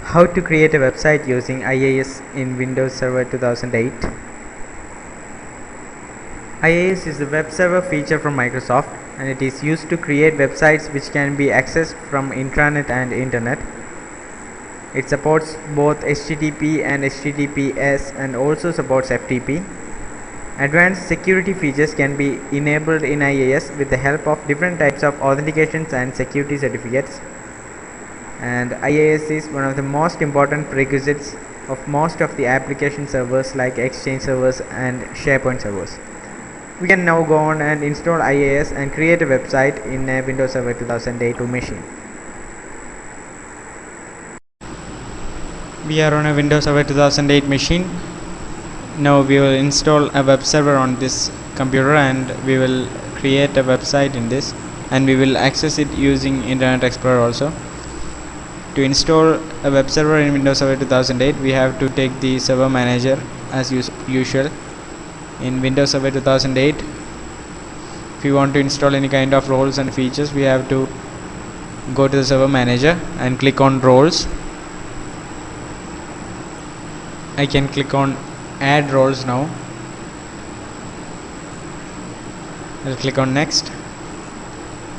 How to create a website using IIS in Windows Server 2008. IIS is the web server feature from Microsoft, and it is used to create websites which can be accessed from intranet and internet. It supports both HTTP and HTTPS and also supports FTP. Advanced security features can be enabled in IIS with the help of different types of authentications and security certificates. And IIS is one of the most important prerequisites of most of the application servers like Exchange servers and SharePoint servers. We can now go on and install IIS and create a website in a Windows Server 2008 machine. We are on a Windows Server 2008 machine. Now we will install a web server on this computer and we will create a website in this, and we will access it using Internet Explorer also. To install a web server in Windows Server 2008, we have to take the server manager as usual. In Windows Server 2008, if you want to install any kind of roles and features, we have to go to the server manager and click on roles. I can click on add roles now. I'll click on next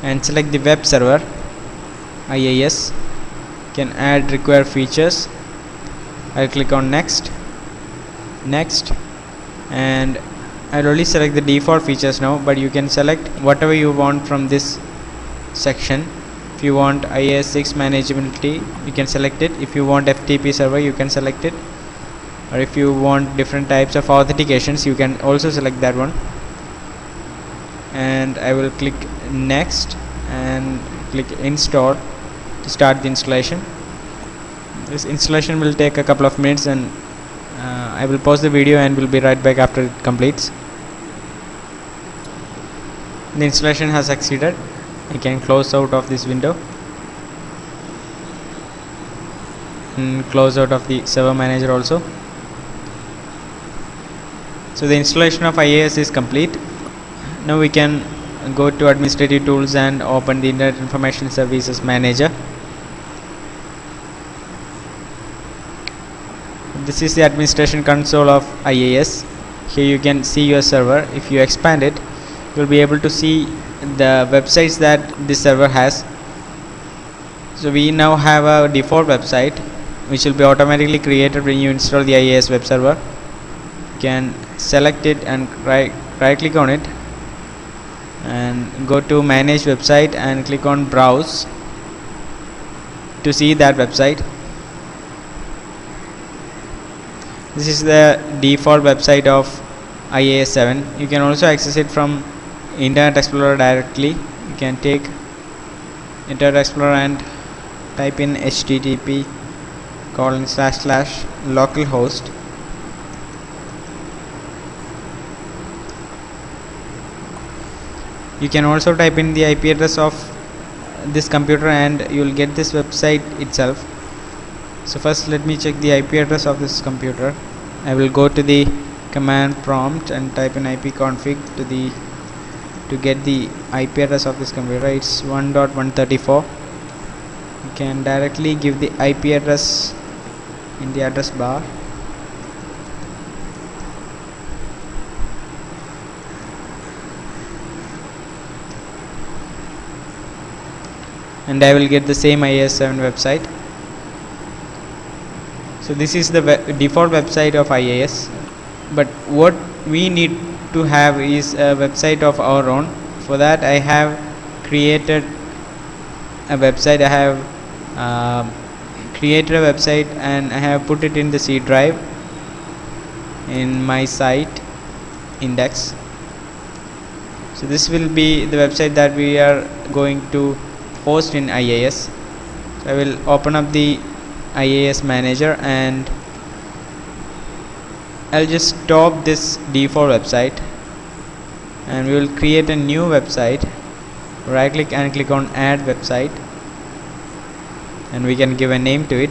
and select the web server IIS. Can add required features. I'll click on next, and I'll only select the default features now, but you can select whatever you want from this section. If you want IIS 6 manageability, you can select it. If you want FTP server, you can select it, or if you want different types of authentications, you can also select that one. And I will click next and click install to start the installation. This installation will take a couple of minutes, and I will pause the video and will be right back after it completes. The installation has succeeded. I can close out of this window and close out of the server manager also. So the installation of IIS is complete. Now we can go to administrative tools and open the Internet Information Services Manager. This is the administration console of IIS. Here you can see your server. If you expand it, you will be able to see the websites that this server has. So we now have a default website which will be automatically created when you install the IIS web server. You can select it and right click on it and go to manage website and click on browse to see that website. This is the default website of IIS 7. You can also access it from Internet Explorer directly. You can take Internet Explorer and type in http://localhost. You can also type in the IP address of this computer and you will get this website itself. So first let me check the IP address of this computer. I will go to the command prompt and type in ipconfig to get the IP address of this computer. It's 1.134. You can directly give the IP address in the address bar. And I will get the same IIS 7 website. So this is the default website of IIS, but what we need to have is a website of our own. For that I have created a website. I have created a website and I have put it in the C drive in my site index. So this will be the website that we are going to host in IIS. So I will open up the IIS manager and I'll just stop this default website and we will create a new website. Right click and click on add website and we can give a name to it.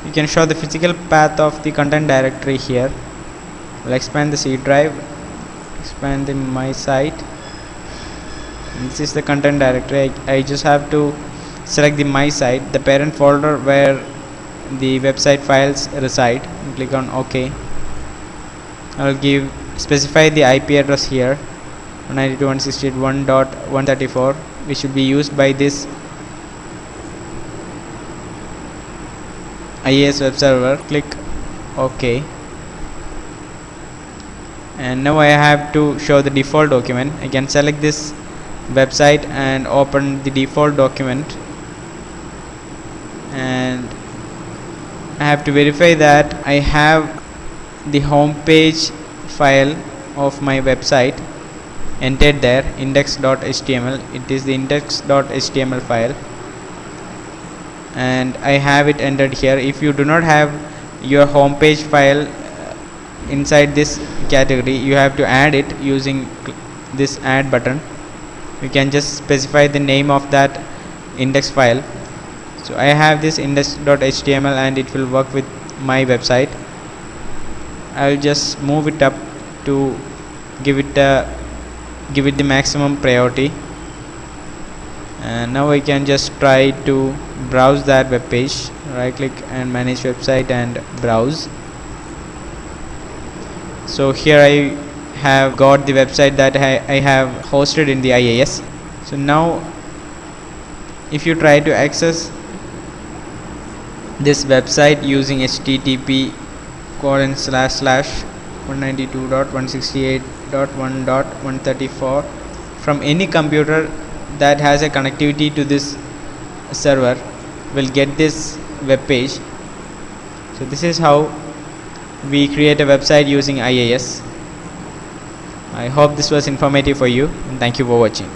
You can show the physical path of the content directory here. We'll expand the C drive, expand the my site. This is the content directory. I just have to select the my site, the parent folder where the website files reside, and click on OK. I will specify the IP address here, 192.168.1.134, which should be used by this IIS web server. Click OK, and now I have to show the default document. I can select this website and open the default document, and I have to verify that I have the home page file of my website entered there, index.html. It is the index.html file, and I have it entered here. If you do not have your home page file inside this category, you have to add it using this add button. You can just specify the name of that index file. So I have this index.html and it will work with my website. I will just move it up to give it the maximum priority, and now I can just try to browse that web page. Right click and manage website and browse. So here I have got the website that I have hosted in the IIS. So now if you try to access this website using http://192.168.1.134 from any computer that has a connectivity to this server, will get this web page. So this is how we create a website using IIS. I hope this was informative for you, and thank you for watching.